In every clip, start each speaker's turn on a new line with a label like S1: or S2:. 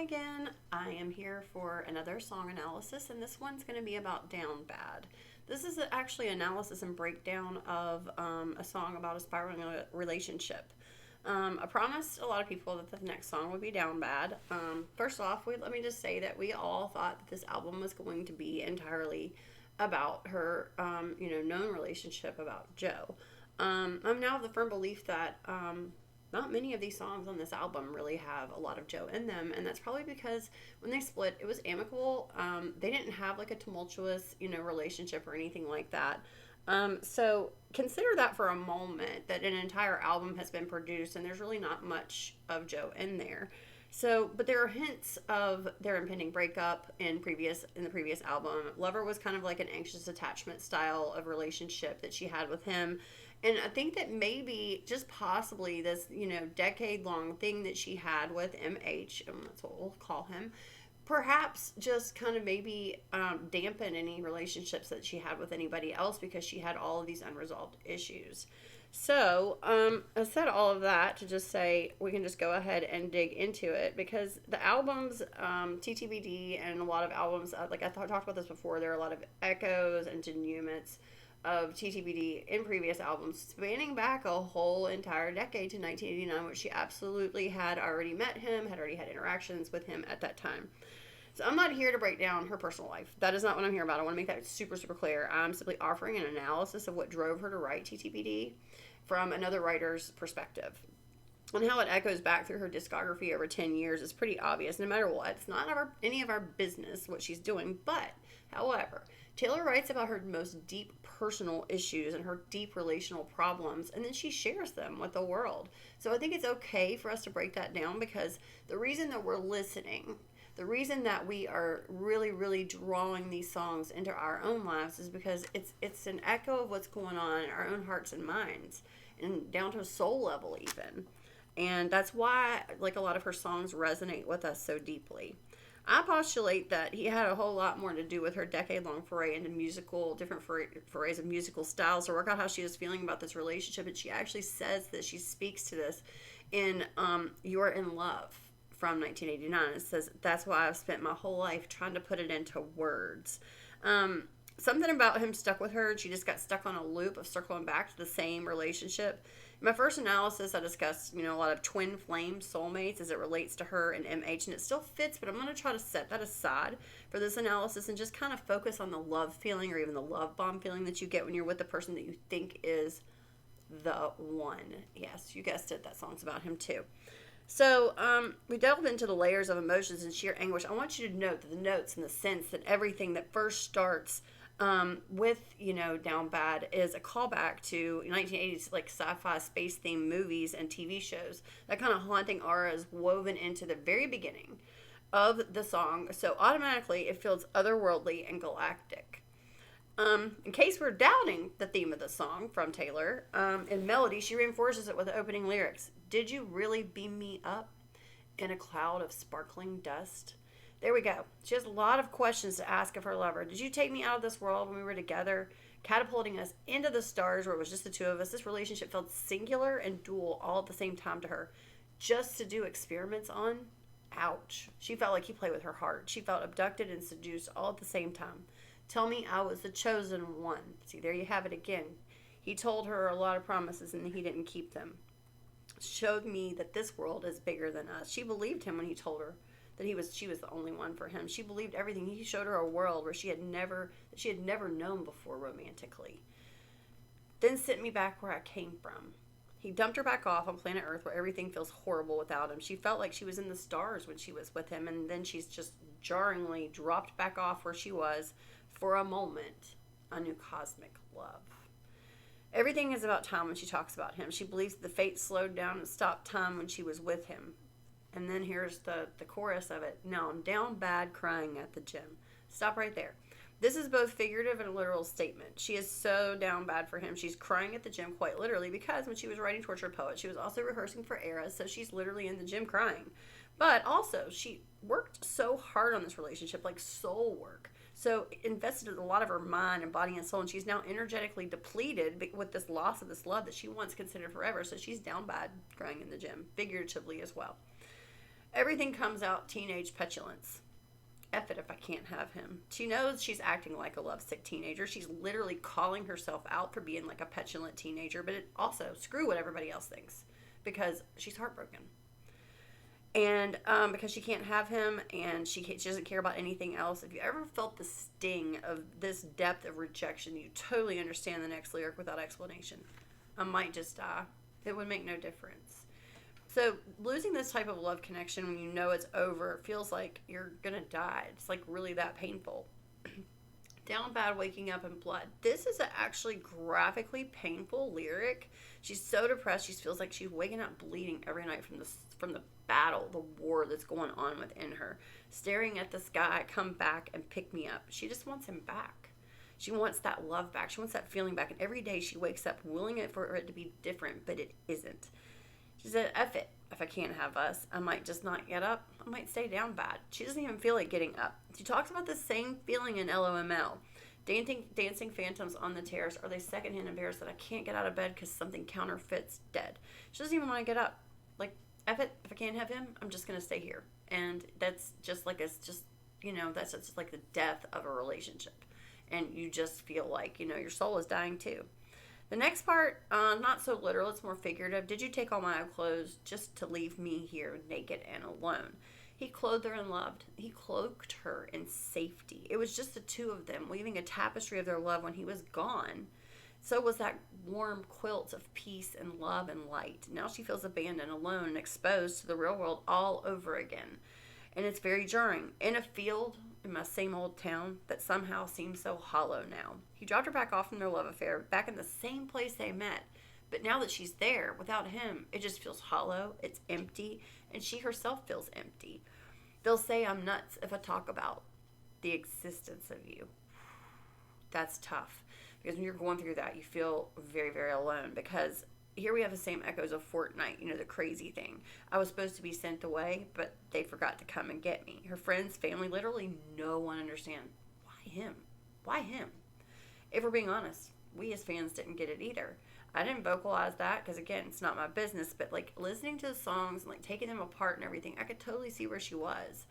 S1: again. I am here for another song analysis, and this one's going to be about Down Bad. This is actually analysis and breakdown of a song about a spiraling relationship. I promised a lot of people that the next song would be Down Bad. First off, let me just say that we all thought that this album was going to be entirely about her, known relationship about Joe. I'm now of the firm belief that not many of these songs on this album really have a lot of Joe in them, and that's probably because when they split, it was amicable. They didn't have like a tumultuous, relationship or anything like that. So consider that for a moment, that an entire album has been produced and there's really not much of Joe in there. So, but there are hints of their impending breakup in the previous album. Lover was kind of like an anxious attachment style of relationship that she had with him. And I think that maybe, just possibly, this, decade long thing that she had with MH, and that's what we'll call him, perhaps just kind of maybe dampen any relationships that she had with anybody else because she had all of these unresolved issues. So, I said all of that to just say we can just go ahead and dig into it, because the albums, TTBD, and a lot of albums, like I talked about this before, there are a lot of echoes and denouements of TTBD in previous albums, spanning back a whole entire decade to 1989, which she absolutely had already met him, had already had interactions with him at that time. So I'm not here to break down her personal life. That is not what I'm here about. I want to make that super, super clear. I'm simply offering an analysis of what drove her to write TTBD from another writer's perspective. And how it echoes back through her discography over 10 years is pretty obvious. No matter what, it's not any of our business what she's doing. But, however, Taylor writes about her most deep personal issues and her deep relational problems, and then she shares them with the world. So I think it's okay for us to break that down, because the reason that we're listening, the reason that we are really, really drawing these songs into our own lives, is because it's an echo of what's going on in our own hearts and minds, and down to a soul level even. And that's why, like, a lot of her songs resonate with us so deeply. I postulate that he had a whole lot more to do with her decade-long foray into different forays of musical styles to work out how she was feeling about this relationship. And she actually says that she speaks to this in You're in Love from 1989. It says, that's why I've spent my whole life trying to put it into words. Something about him stuck with her. She just got stuck on a loop of circling back to the same relationship. In my first analysis, I discussed, a lot of twin flame soulmates as it relates to her and MH, and it still fits, but I'm going to try to set that aside for this analysis and just kind of focus on the love feeling, or even the love bomb feeling that you get when you're with the person that you think is the one. Yes, you guessed it. That song's about him too. So, we delve into the layers of emotions and sheer anguish. I want you to note that the notes and the sense and everything that first starts with, Down Bad is a callback to 1980s, like, sci-fi space-themed movies and TV shows. That kind of haunting aura is woven into the very beginning of the song, so automatically it feels otherworldly and galactic. In case we're doubting the theme of the song from Taylor, in melody, she reinforces it with the opening lyrics. Did you really beam me up in a cloud of sparkling dust? There we go. She has a lot of questions to ask of her lover. Did you take me out of this world when we were together, catapulting us into the stars where it was just the two of us? This relationship felt singular and dual all at the same time to her. Just to do experiments on? Ouch. She felt like he played with her heart. She felt abducted and seduced all at the same time. Tell me I was the chosen one. See, there you have it again. He told her a lot of promises and he didn't keep them. Showed me that this world is bigger than us. She believed him when he told her that she was the only one for him. She believed everything. He showed her a world where she had never known before romantically. Then sent me back where I came from. He dumped her back off on planet Earth where everything feels horrible without him. She felt like she was in the stars when she was with him, and then she's just jarringly dropped back off where she was for a moment. A new cosmic love. Everything is about time when she talks about him. She believes the fate slowed down and stopped time when she was with him. And then here's the chorus of it. Now I'm down bad crying at the gym. Stop right there. This is both figurative and a literal statement. She is so down bad for him. She's crying at the gym quite literally, because when she was writing Tortured Poet, she was also rehearsing for Eras, so she's literally in the gym crying. But also, she worked so hard on this relationship, like soul work. So invested a lot of her mind and body and soul, and she's now energetically depleted with this loss of this love that she once considered forever. So she's down bad crying in the gym, figuratively as well. Everything comes out teenage petulance. F it if I can't have him. She knows she's acting like a lovesick teenager. She's literally calling herself out for being like a petulant teenager, but it also, screw what everybody else thinks, because she's heartbroken. And because she can't have him, and she doesn't care about anything else. If you ever felt the sting of this depth of rejection, you totally understand the next lyric without explanation. I might just die. It would make no difference. So losing this type of love connection when you know it's over feels like you're going to die. It's like really that painful. Down bad, waking up in blood. This is actually graphically painful lyric. She's so depressed. She feels like she's waking up bleeding every night from the battle, the war that's going on within her. Staring at the sky, come back and pick me up. She just wants him back. She wants that love back. She wants that feeling back. And every day she wakes up willing it for it to be different, but it isn't. She said, F it. If I can't have us, I might just not get up. I might stay down bad. She doesn't even feel like getting up. She talks about the same feeling in LOML. Dancing phantoms on the terrace. Are they secondhand embarrassed that I can't get out of bed because something counterfeits dead? She doesn't even want to get up. Like, F it. If I can't have him, I'm just going to stay here. And that's just like, it's just, that's just like the death of a relationship. And you just feel like, your soul is dying too. The next part, not so literal, it's more figurative. Did you take all my clothes just to leave me here naked and alone? He clothed her in love. He cloaked her in safety. It was just the two of them, weaving a tapestry of their love when he was gone. So was that warm quilt of peace and love and light. Now she feels abandoned, alone, and exposed to the real world all over again. And it's very jarring. In a field in my same old town that somehow seems so hollow now. He dropped her back off from their love affair, back in the same place they met. But now that she's there, without him, it just feels hollow, it's empty, and she herself feels empty. They'll say I'm nuts if I talk about the existence of you. That's tough. Because when you're going through that, you feel very, very alone. Because here we have the same echoes of Fortnite, the crazy thing. I was supposed to be sent away, but they forgot to come and get me. Her friends, family, literally no one understand. Why him? Why him? If we're being honest, we as fans didn't get it either. I didn't vocalize that because, again, it's not my business. But, listening to the songs and, taking them apart and everything, I could totally see where she was.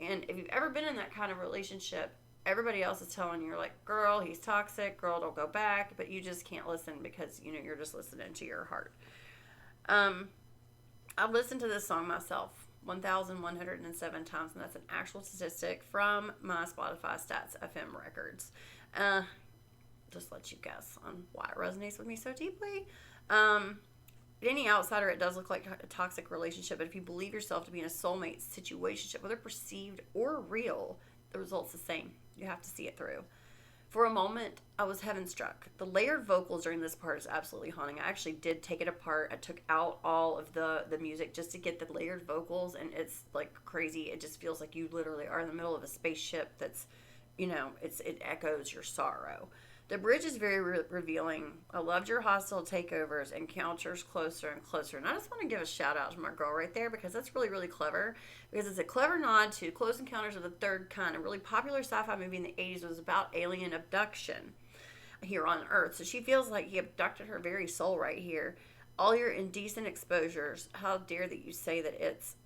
S1: And if you've ever been in that kind of relationship, everybody else is telling you, girl, he's toxic, girl, don't go back, but you just can't listen because, you're just listening to your heart. I've listened to this song myself 1,107 times, and that's an actual statistic from my Spotify Stats FM records. Just let you guess on why it resonates with me so deeply. Any outsider, it does look like a toxic relationship, but if you believe yourself to be in a soulmate situationship, whether perceived or real, the result's the same. You have to see it through. For a moment, I was heaven struck. The layered vocals during this part is absolutely haunting. I actually did take it apart. I took out all of the music just to get the layered vocals, and it's crazy. It just feels like you literally are in the middle of a spaceship that's, it echoes your sorrow. The bridge is very revealing. I loved your hostile takeovers, encounters closer and closer. And I just want to give a shout out to my girl right there because that's really, really clever. Because it's a clever nod to Close Encounters of the Third Kind, a really popular sci-fi movie in the 80s. It was about alien abduction here on Earth. So she feels like he abducted her very soul right here. All your indecent exposures. How dare that you say that it's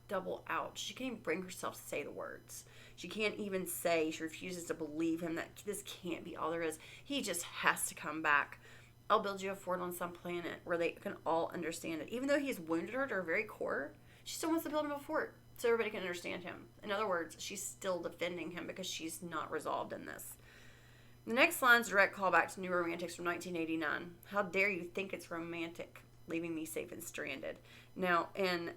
S1: double ouch. She can't even bring herself to say the words. She can't even say, she refuses to believe him that this can't be all there is. He just has to come back. I'll build you a fort on some planet where they can all understand it. Even though he's wounded her to her very core, she still wants to build him a fort so everybody can understand him. In other words, she's still defending him because she's not resolved in this. The next line's a direct callback to New Romantics from 1989. How dare you think it's romantic, leaving me safe and stranded. Now, in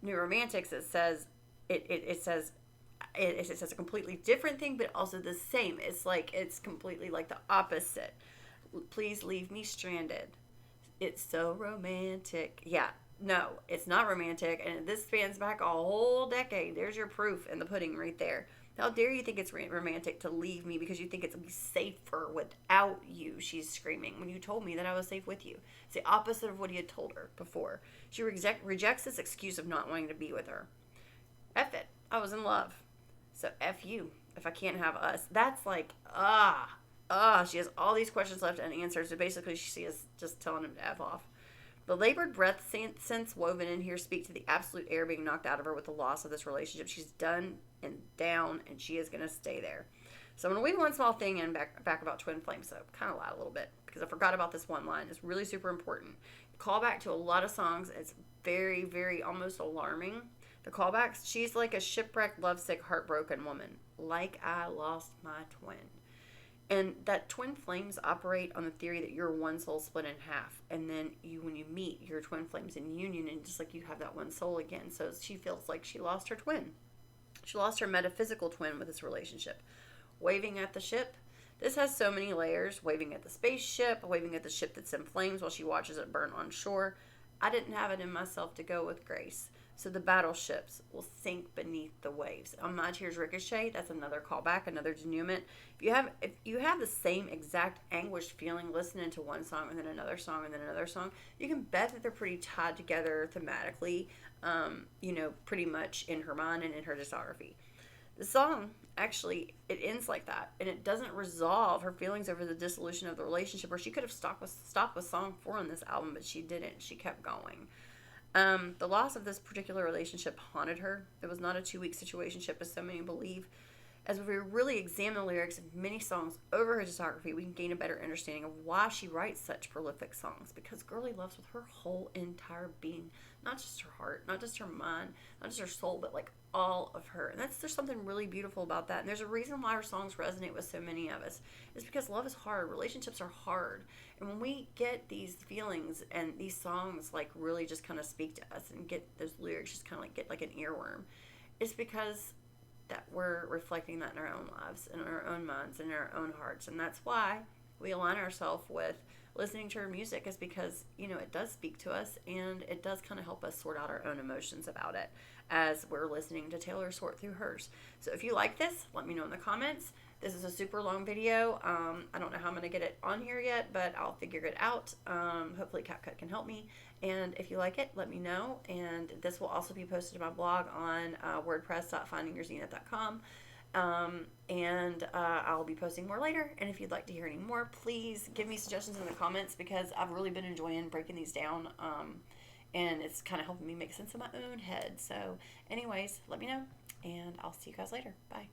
S1: New Romantics, it says a completely different thing, but also the same. It's completely the opposite. Please leave me stranded. It's so romantic. Yeah, no, it's not romantic, and this spans back a whole decade. There's your proof in the pudding right there. How dare you think it's romantic to leave me because you think it's safer without you, she's screaming, when you told me that I was safe with you. It's the opposite of what he had told her before. She rejects this excuse of not wanting to be with her. F it. I was in love. So F you if I can't have us. That's she has all these questions left unanswered. So basically she is just telling him to F off. The labored breath scents woven in here speak to the absolute air being knocked out of her with the loss of this relationship. She's done and down, and she is going to stay there. So I'm going to weave one small thing in back about twin flames. So kind of lied a little bit because I forgot about this one line. It's really super important. Callback to a lot of songs. It's very, very almost alarming. The callbacks, she's like a shipwrecked, lovesick, heartbroken woman. Like I lost my twin. And that twin flames operate on the theory that you're one soul split in half. And then when you meet your twin flames in union, and just like you have that one soul again. So she feels like she lost her twin. She lost her metaphysical twin with this relationship. Waving at the ship. This has so many layers. Waving at the spaceship. Waving at the ship that's in flames while she watches it burn on shore. I didn't have it in myself to go with grace. So the battleships will sink beneath the waves. On My Tears Ricochet, that's another callback, another denouement. If you have the same exact anguished feeling listening to one song and then another song and then another song, you can bet that they're pretty tied together thematically, pretty much in her mind and in her discography. The song, actually, it ends like that, and it doesn't resolve her feelings over the dissolution of the relationship, where she could have stopped with song 4 on this album, but she didn't. She kept going. The loss of this particular relationship haunted her. It was not a 2-week situationship, as so many believe. As we really examine the lyrics of many songs over her discography, we can gain a better understanding of why she writes such prolific songs. Because Girlie loves with her whole entire being, not just her heart, not just her mind, not just her soul, but like all of her. And there's something really beautiful about that. And there's a reason why her songs resonate with so many of us. It's because love is hard. Relationships are hard. And when we get these feelings and these songs like really just kind of speak to us and get those lyrics just kind of like get like an earworm, it's because that we're reflecting that in our own lives and in our own minds and in our own hearts. And that's why we align ourselves with listening to her music, is because, it does speak to us, and it does kind of help us sort out our own emotions about it as we're listening to Taylor sort through hers. So if you like this, let me know in the comments. This is a super long video. I don't know how I'm going to get it on here yet, but I'll figure it out. Hopefully CapCut can help me. And if you like it, let me know. And this will also be posted to my blog on wordpress.findingyourzenith.com. I'll be posting more later. And if you'd like to hear any more, please give me suggestions in the comments, because I've really been enjoying breaking these down. And it's kind of helping me make sense of my own head. So anyways, let me know, and I'll see you guys later. Bye.